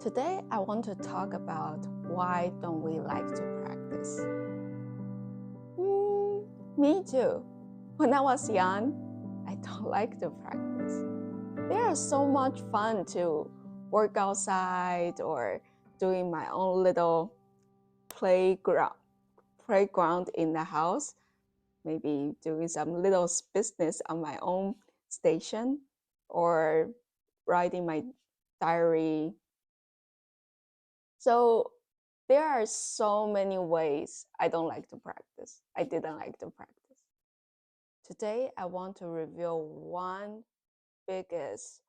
Today, I want to talk about why don't we like to practice. Me too. When I was young, I don't like to practice. There is so much fun to work outside or doing my own little playground in the house, maybe doing some little business on my own station or writing my diary. So there are so many ways I don't like to practice. I didn't like to practice. Today, I want to reveal one biggest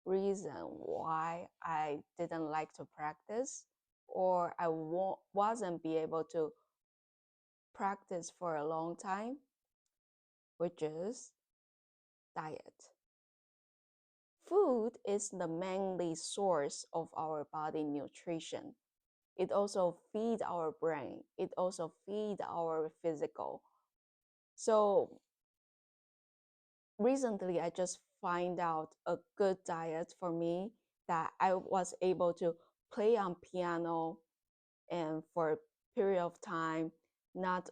reason why I didn't like to practice or I wasn't be able to practice for a long time, which is diet. Food is the mainly source of our body nutrition. It also feeds our brain. It also feeds our physical. So recently, I just find out a good diet for me that I was able to play on piano and for a period of time, not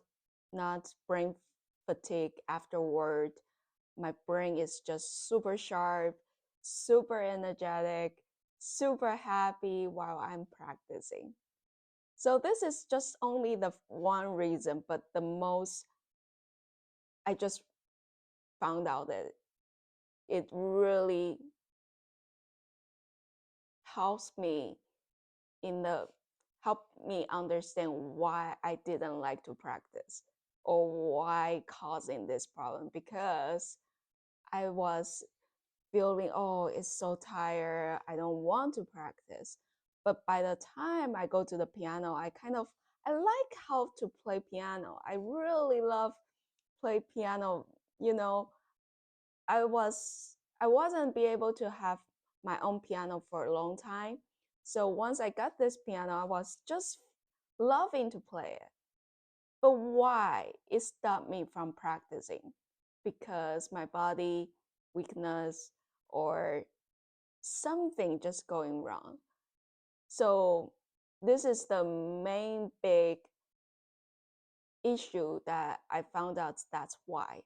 brain fatigue afterward. My brain is just super sharp, super energetic, super happy while I'm practicing. So this is just only the one reason, but the most I just found out that it really helps me in the help me understand why I didn't like to practice or why causing this problem, because I was feeling, oh, it's so tired, I don't want to practice. But by the time I go to the piano, I like how to play piano. I really love play piano. You know, I wasn't be able to have my own piano for a long time. So once I got this piano, I was just loving to play it. But why it stopped me from practicing? Because my body weakness or something just going wrong. So this is the main big issue that I found out that's why.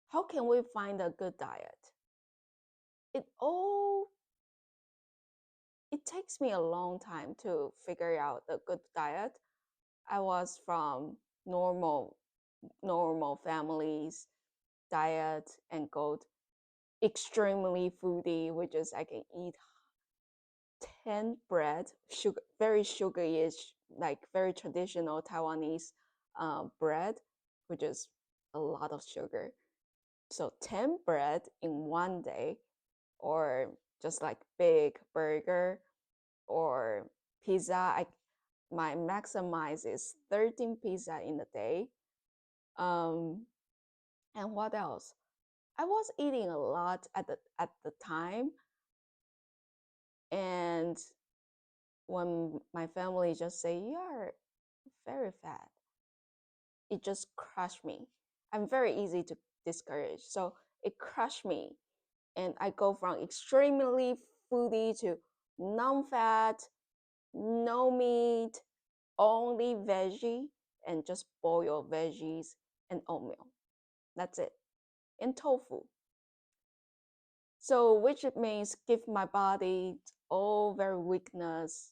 How can we find a good diet? It all it takes me a long time to figure out a good diet. I was from normal families diet and go extremely foodie, which is I can eat 10 bread, sugar, very sugary-ish, like very traditional Taiwanese bread, which is a lot of sugar. So 10 bread in one day, or just like big burger or pizza. My maximize is 13 pizza in a day. Um, and what else? I was eating a lot at the time, and when my family just say you're very fat, it just crushed me. I'm very easy to discourage, so it crushed me, and I go from extremely foodie to non-fat, no meat, only veggie, and just boiled veggies and oatmeal. That's it. And tofu. So which means give my body all very weakness,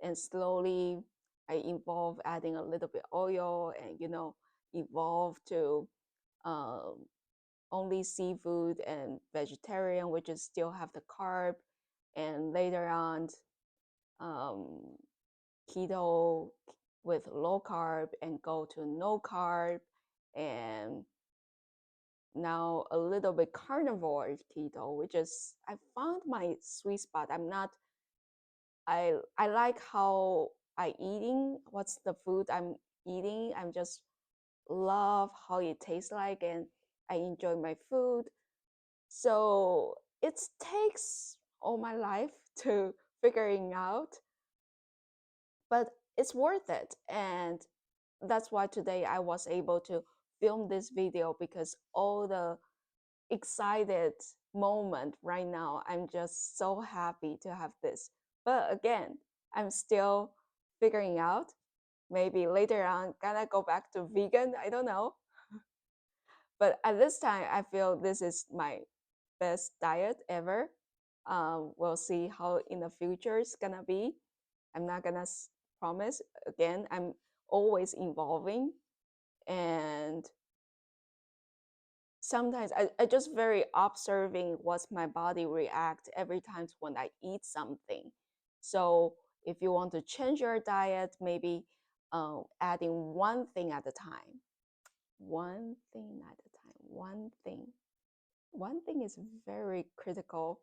and slowly I evolve adding a little bit oil and evolve to um, only seafood and vegetarian, which is still have the carb, and later on um, keto with low carb and go to no carb, and now a little bit carnivore keto, which is I found my sweet spot. I like how I eating, what's the food I'm eating. I'm just love how it tastes like, and I enjoy my food. So it takes all my life to figuring out, but it's worth it. And that's why today I was able to film this video, because all the excited moment right now, I'm just so happy to have this But again, I'm still figuring out. Maybe later on, gonna go back to vegan. I don't know. But at this time, I feel this is my best diet ever. We'll see how in the future it's gonna be. I'm not gonna promise. Again, I'm always evolving, and sometimes I just very observing what's my body react every time when I eat something. So if you want to change your diet, maybe adding one thing at a time. One thing at a time. One thing. One thing is very critical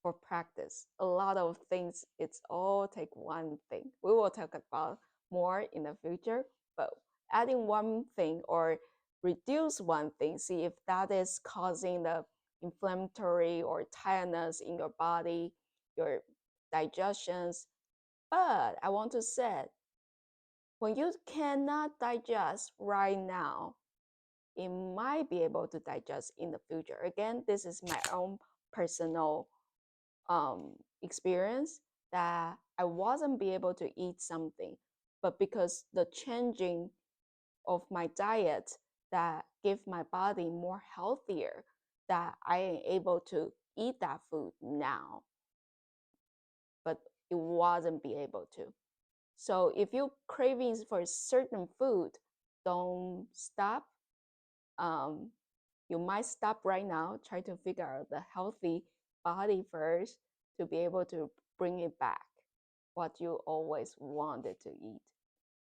for practice. A lot of things, it's all take one thing. We will talk about more in the future, but adding one thing or reduce one thing, see if that is causing the inflammatory or tiredness in your body, your digestions. But I want to say, when you cannot digest right now, it might be able to digest in the future. Again, this is my own personal experience that I wasn't be able to eat something, but because the changing of my diet that give my body more healthier, that I am able to eat that food now, but it wasn't be able to. So if you cravings for certain food, don't stop. Um, you might stop right now, try to figure out the healthy body first to be able to bring it back what you always wanted to eat.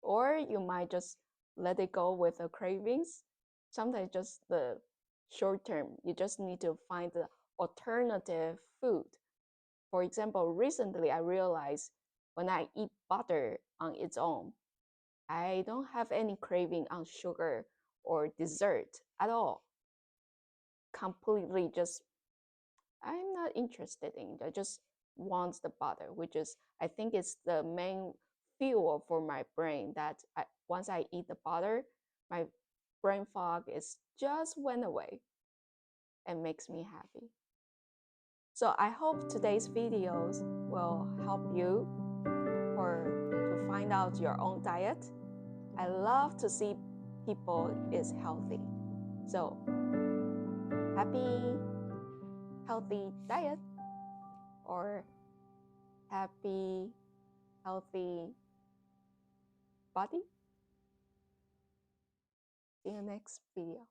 Or you might just let it go with the cravings. Sometimes just the short term, you just need to find the alternative food. For example, recently I realized when I eat butter on its own, I don't have any craving on sugar or dessert at all. Completely just, I'm not interested in it. I just want the butter, which is, I think it's the main fuel for my brain that once I eat the butter, my brain fog is just went away and makes me happy. So I hope today's videos will help you to find out your own diet. I love to see people is healthy. So happy healthy diet or happy healthy body. See you next video.